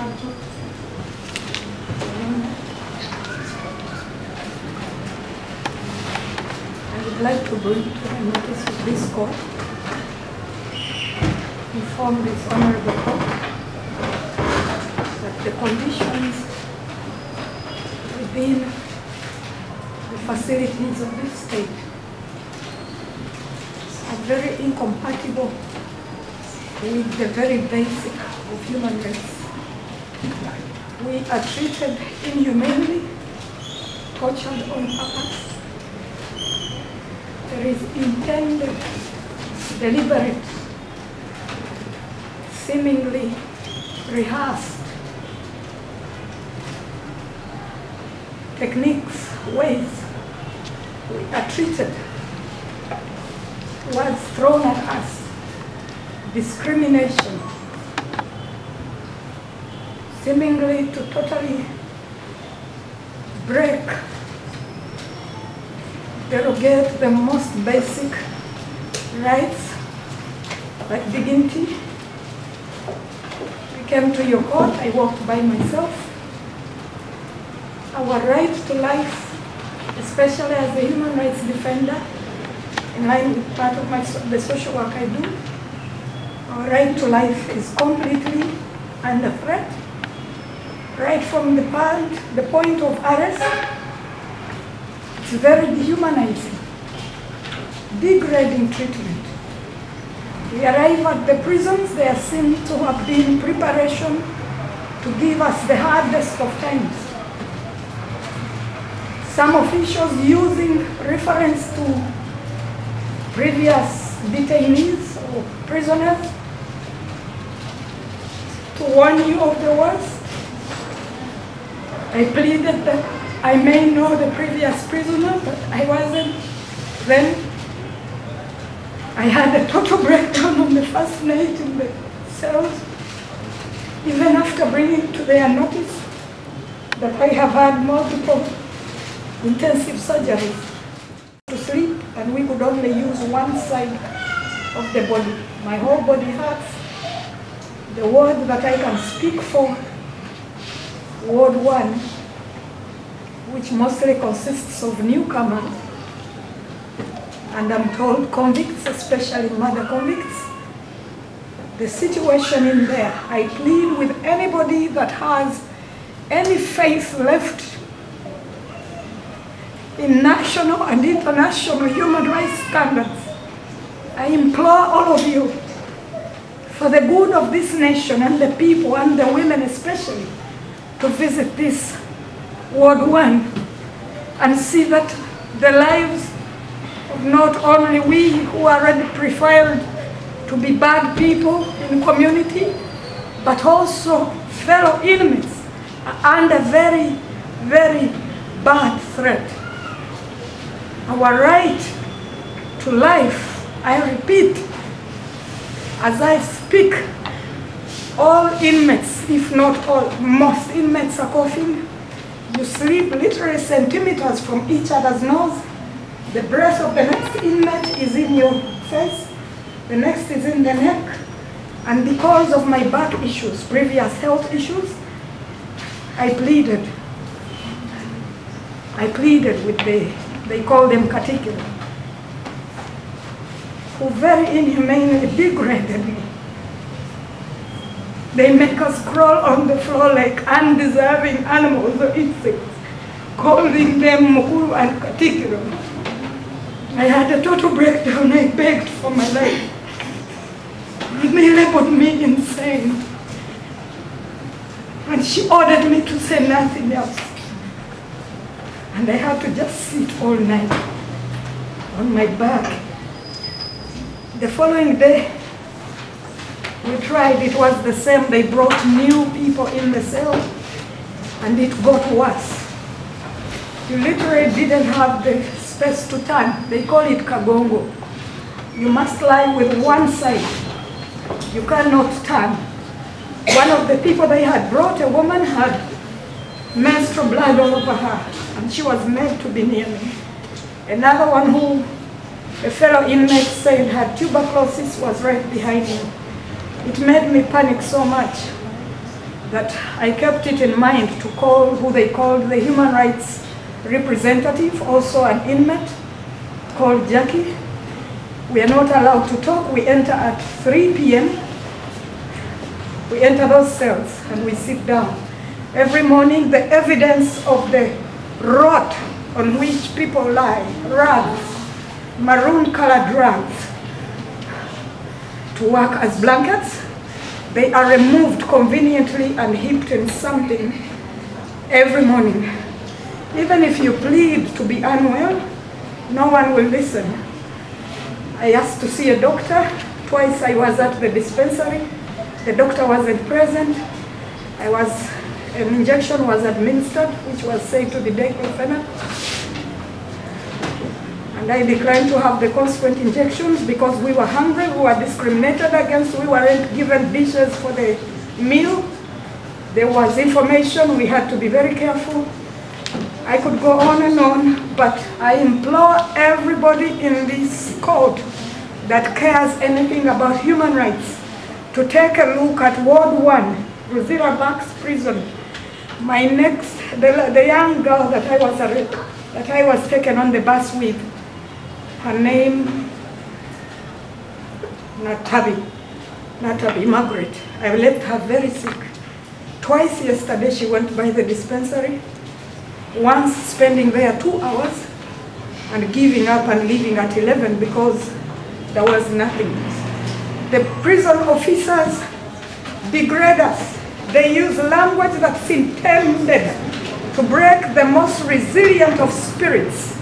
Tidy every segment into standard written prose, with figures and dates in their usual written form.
I would like to bring to the notice of this court, inform this honorable court that the conditions within the facilities of this state are very incompatible with the very basic of human rights. We are treated inhumanely, tortured on purpose. There is intended, deliberate, seemingly rehearsed techniques, ways we are treated, words thrown at us, discrimination, seemingly to totally break, derogate the most basic rights like dignity. We came to your court, I walked by myself. Our right to life, especially as a human rights defender, in line with part of the social work I do, our right to life is completely under threat. Right from the point of arrest, it's very dehumanizing, degrading treatment. We arrive at the prisons, they are seen to have been preparation to give us the hardest of times. Some officials using reference to previous detainees or prisoners to warn you of the worst. I pleaded that I may know the previous prisoner, but I wasn't then. I had a total breakdown on the first night in the cells, even after bringing to their notice that I have had multiple intensive surgeries to sleep, and we could only use one side of the body. My whole body hurts. The ward that I can speak for, Ward 1, which mostly consists of newcomers, and I'm told convicts, especially murder convicts. The situation in there, I plead with anybody that has any faith left in national and international human rights standards. I implore all of you, for the good of this nation and the people and the women especially, to visit this Ward 1 and see that the lives of not only we who are already profiled to be bad people in the community, but also fellow inmates are under very, very bad threat. Our right to life, I repeat, as I speak, all inmates, if not all, most inmates are coughing. You sleep literally centimeters from each other's nose. The breath of the next inmate is in your face. The next is in the neck. And because of my back issues, previous health issues, I pleaded with they call them category, who very inhumanely degraded me. They make us crawl on the floor like undeserving animals or insects, calling them mukuru and katikiro. I had a total breakdown. I begged for my life. They labeled me insane. And she ordered me to say nothing else. And I had to just sit all night on my back. The following day, we tried, it was the same. They brought new people in the cell, and it got worse. You literally didn't have the space to turn. They call it kagongo. You must lie with one side. You cannot turn. One of the people they had brought, a woman, had menstrual blood all over her, and she was made to be near me. Another one who a fellow inmate said had tuberculosis was right behind me. It made me panic so much. that I kept it in mind to call who they called the human rights representative, also an inmate called Jackie. We are not allowed to talk. We enter at 3 p.m. We enter those cells and we sit down. Every morning, the evidence of the rot on which people lie, rags, maroon-colored rags, to work as blankets. They are removed conveniently and heaped in something every morning. Even if you plead to be unwell, no one will listen. I asked to see a doctor. Twice I was at the dispensary. The doctor wasn't present. An injection was administered, which was said to be diclofenac. And I declined to have the consequent injections because we were hungry, we were discriminated against, we weren't given dishes for the meal. There was information, we had to be very careful. I could go on and on, but I implore everybody in this court that cares anything about human rights to take a look at Ward 1, Luzira Max Prison. The young girl that I was taken on the bus with, her name, Natabi Margaret. I left her very sick. Twice yesterday she went by the dispensary, once spending there 2 hours and giving up and leaving at 11 because there was nothing. The prison officers degrade us. They use language that's intended to break the most resilient of spirits.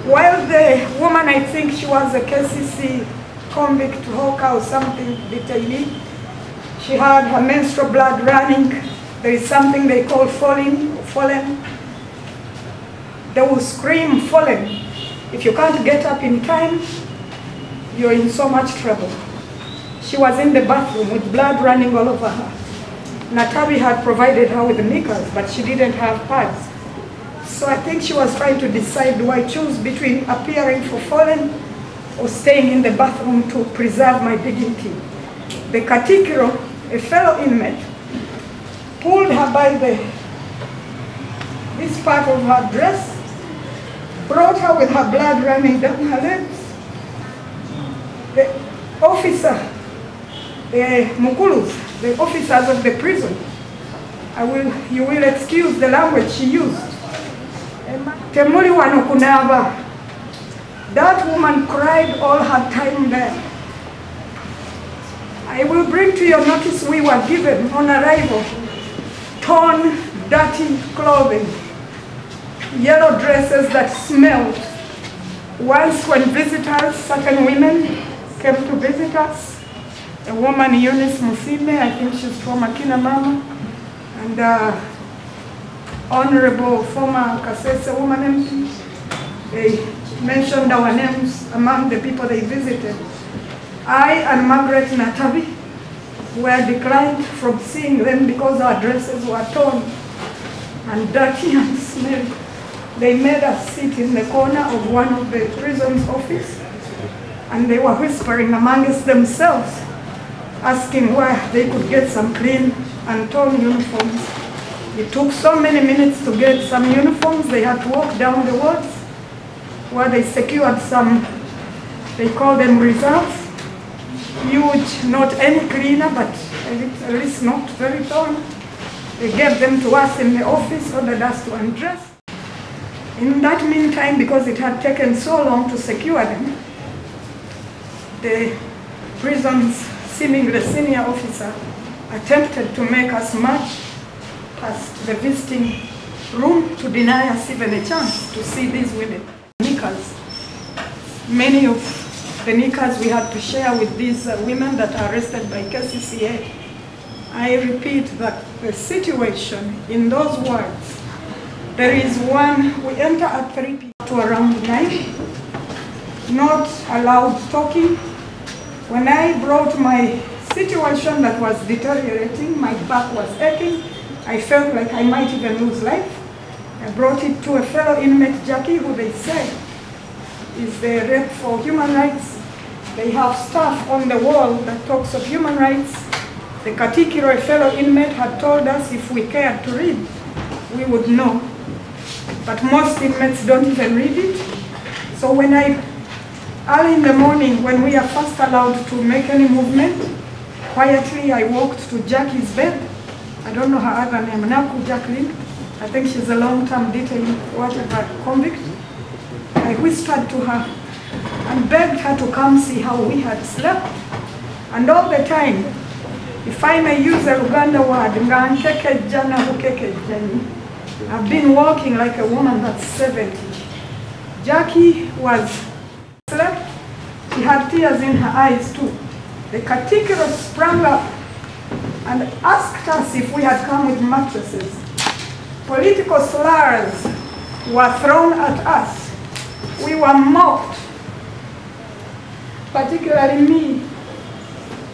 While the woman, I think she was a KCC convict hawker or something, detainee, she had her menstrual blood running. There is something they call fallen. They will scream fallen. If you can't get up in time, you're in so much trouble. She was in the bathroom with blood running all over her. Natabi had provided her with knickers, but she didn't have pads. So I think she was trying to decide, do I choose between appearing for fallen or staying in the bathroom to preserve my dignity? The Katikiro, a fellow inmate, pulled her by this part of her dress, brought her with her blood running down her legs. The officer, the Mukulus, the officers of the prison, you will excuse the language she used. Temuli wanokunava. That woman cried all her time there. I will bring to your notice we were given on arrival torn, dirty clothing, yellow dresses that smelled. Once when visitors, certain women came to visit us, a woman, Eunice Omusibe, I think she's from Akina Mama, and Honorable former Kasese woman MP, they mentioned our names among the people they visited. I and Margaret Natabi were declined from seeing them because our dresses were torn and dirty and smelly. They made us sit in the corner of one of the prison's office, and they were whispering amongst themselves, asking where they could get some clean and torn uniforms. It took so many minutes to get some uniforms. They had to walk down the wards where they secured some, they call them reserves. Huge, not any cleaner, but at least not very torn. They gave them to us in the office, ordered us to undress. In that meantime, because it had taken so long to secure them, the prison's seemingly senior officer attempted to make us march past the visiting room to deny us even a chance to see these women. Knickers. Many of the knickers we had to share with these women that are arrested by KCCA. I repeat that the situation in those wards, there is one, we enter at 3 p.m. to around 9, not allowed talking. When I brought my situation that was deteriorating, my back was aching, I felt like I might even lose life. I brought it to a fellow inmate, Jackie, who they say is the rep for human rights. They have stuff on the wall that talks of human rights. The Katikiro, a fellow inmate, had told us if we cared to read, we would know. But most inmates don't even read it. So when early in the morning, when we are first allowed to make any movement, quietly I walked to Jackie's bed. I don't know her other name, Naku Jacqueline. I think she's a long-term detained, whatever, convict. I whispered to her and begged her to come see how we had slept. And all the time, if I may use a Luganda word, I've been walking like a woman that's 70. Jackie was slept. She had tears in her eyes too. The Katikiro sprang up and asked us if we had come with mattresses. Political slurs were thrown at us. We were mocked, particularly me,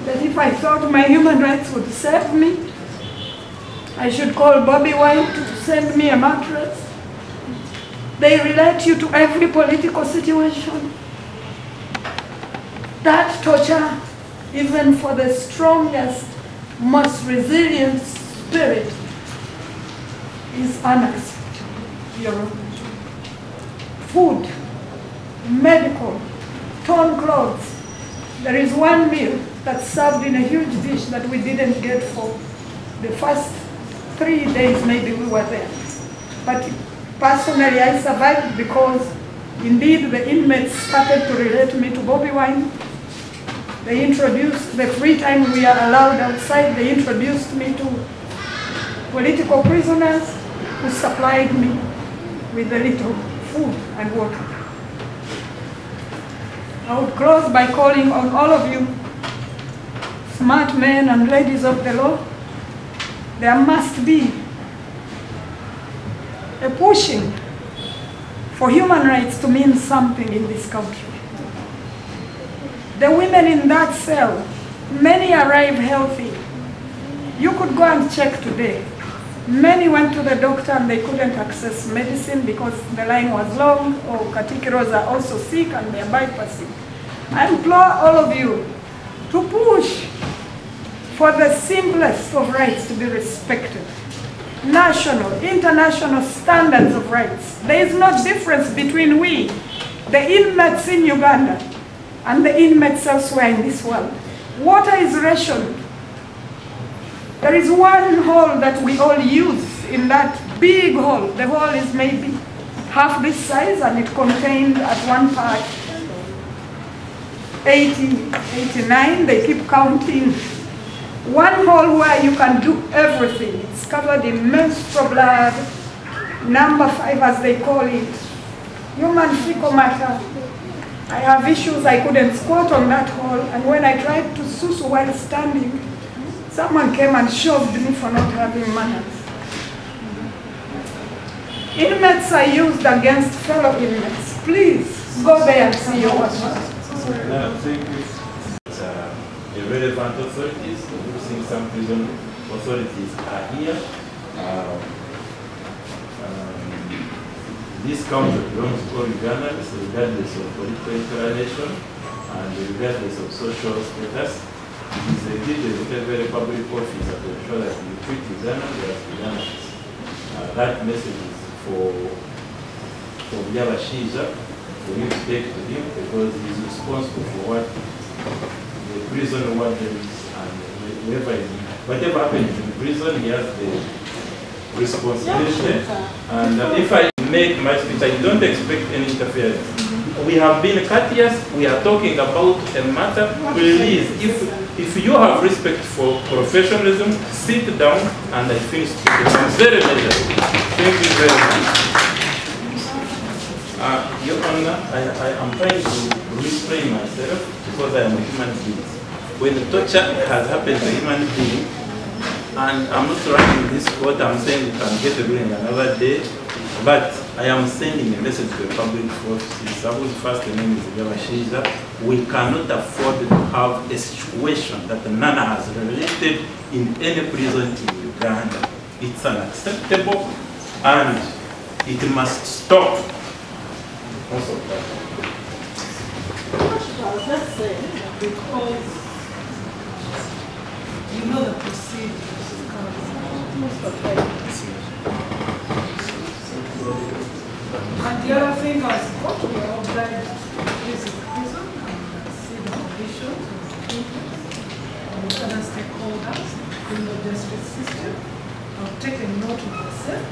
that if I thought my human rights would save me, I should call Bobby Wine to send me a mattress. They relate you to every political situation. That torture, even for the strongest, most resilient spirit, is unacceptable. Food, medical, torn clothes. There is one meal that's served in a huge dish that we didn't get for the first 3 days maybe we were there. But personally I survived because indeed the inmates started to relate me to Bobby Wine. They introduced, the free time we are allowed outside, they introduced me to political prisoners who supplied me with a little food and water. I would close by calling on all of you, smart men and ladies of the law. There must be a pushing for human rights to mean something in this country. The women in that cell, many arrive healthy. You could go and check today. Many went to the doctor and they couldn't access medicine because the line was long, or Katikiros are also sick and they are bypassing. I implore all of you to push for the simplest of rights to be respected. National, international standards of rights. There is no difference between we, the inmates in Uganda, and the inmates elsewhere in this world. Water is rationed. There is one hole that we all use in that big hole. The hole is maybe half this size and it contained at one part 80, 89, they keep counting. One hole where you can do everything. It's covered in menstrual blood, number 5 as they call it, human fecal matter. I have issues, I couldn't squat on that hole, and when I tried to susu while standing, someone came and shoved me for not having manners. Inmates are used against fellow inmates. Please go there and see your work. Thank you. Relevant authorities, I think some prison authorities are here. This country belongs to all Ugandans, regardless of political inclination and regardless of social status. It is a duty of every public officer to ensure that we treat Ugandans as Ugandans. That message is for Yabashiza, for you to take to him, because he is responsible for what the prison wardens and whatever happens in the prison, he has the responsibility. And if I make my speech, I don't expect any interference. We have been courteous, we are talking about a matter. Please, if you have respect for professionalism, sit down and I finish speaking. I'm very measured. Thank you very much. Your Honor, I am trying to restrain myself because I am a human being. When the torture has happened to a human being, and I'm not running this court, I'm saying we can get a ruling another day, but I am sending a message to the public officer whose first name is Yabashiza. We cannot afford to have a situation that Nana has related in any prison in Uganda. It's unacceptable and it must stop. Also, let's say because you know the procedures. And the other thing as court, we are obliged to visit prison and see the conditions of the people and other stakeholders in the justice system. I've taken note of the same.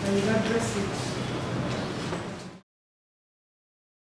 I will address it